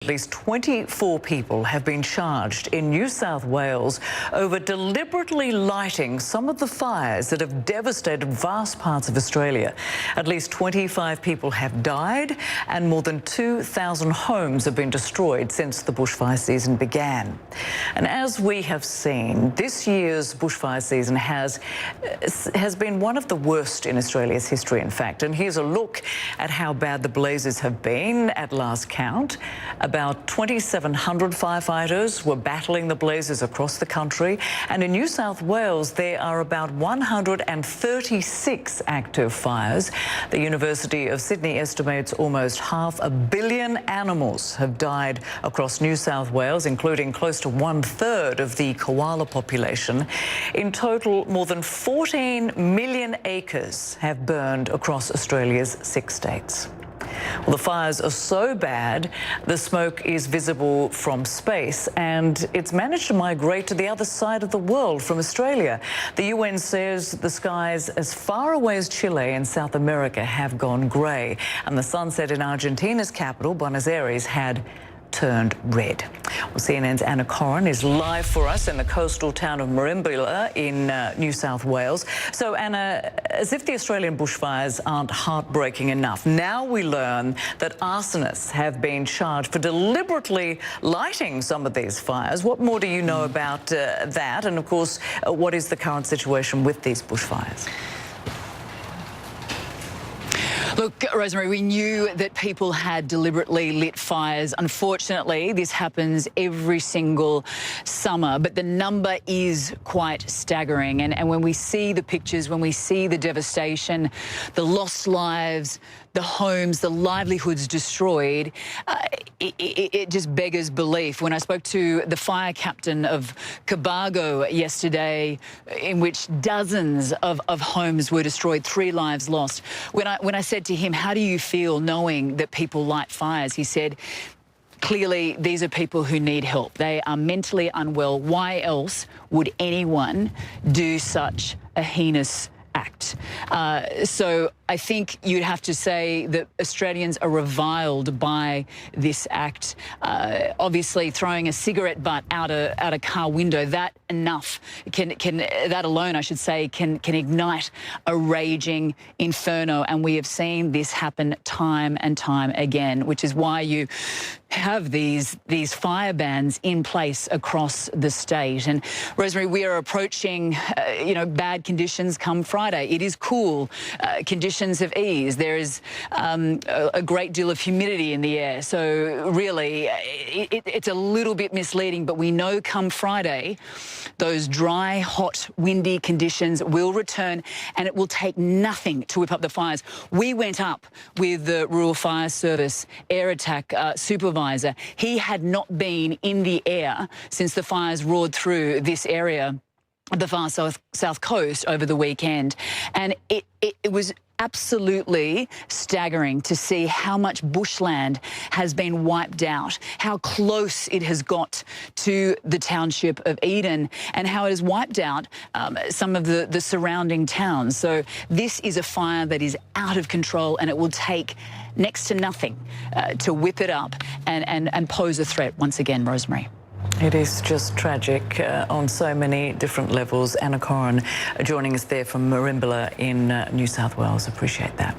At least 24 people have been charged in New South Wales over deliberately lighting some of the fires that have devastated vast parts of Australia. At least 25 people have died and more than 2,000 homes have been destroyed since the bushfire season began. And as we have seen, this year's bushfire season has been one of the worst in Australia's history, in fact. And here's a look at how bad the blazes have been at last count. About 2,700 firefighters were battling the blazes across the country, and in New South Wales there are about 136 active fires. The University of Sydney estimates almost 500 million animals have died across New South Wales, including close to 1/3 of the koala population. In total, more than 14 million acres have burned across Australia's 6 states. Well, the fires are so bad, the smoke is visible from space, and it's managed to migrate to the other side of the world from Australia. The UN says the skies as far away as Chile and South America have gone grey, and the sunset in Argentina's capital, Buenos Aires, had turned red. Well, CNN's Anna Corrin is live for us in the coastal town of Merimbula in New South Wales. So, Anna, as if the Australian bushfires aren't heartbreaking enough, now we learn that arsonists have been charged for deliberately lighting some of these fires. What more do you know about that? And, of course, what is the current situation with these bushfires? Look, Rosemary, we knew that people had deliberately lit fires. Unfortunately, this happens every single summer, but the number is quite staggering. And when we see the pictures, when we see the devastation, the lost lives, the homes, the livelihoods destroyed, it just beggars belief. When I spoke to the fire captain of Cobargo yesterday, in which dozens of homes were destroyed, 3 lives lost, when I said to him, how do you feel knowing that people light fires? He said, clearly, these are people who need help. They are mentally unwell. Why else would anyone do such a heinous act? So I think you'd have to say that Australians are reviled by this act. Obviously, throwing a cigarette butt out a car window, that alone, I should say, can ignite a raging inferno. And we have seen this happen time and time again, which is why you have these fire bans in place across the state. And Rosemary, we are approaching, bad conditions come Friday. It is cool. Conditions have eased. There is a great deal of humidity in the air. So really, it's a little bit misleading, but we know come Friday, those dry, hot, windy conditions will return, and it will take nothing to whip up the fires. We went up with the Rural Fire Service air attack supervisor. He had not been in the air since the fires roared through this area of the far south coast over the weekend. And it was absolutely staggering to see how much bushland has been wiped out, how close it has got to the township of Eden, and how it has wiped out some of the surrounding towns. So this is a fire that is out of control, and it will take next to nothing to whip it up and pose a threat once again, Rosemary. It is just tragic on so many different levels. Anna Corrin joining us there from Merimbula in New South Wales. Appreciate that.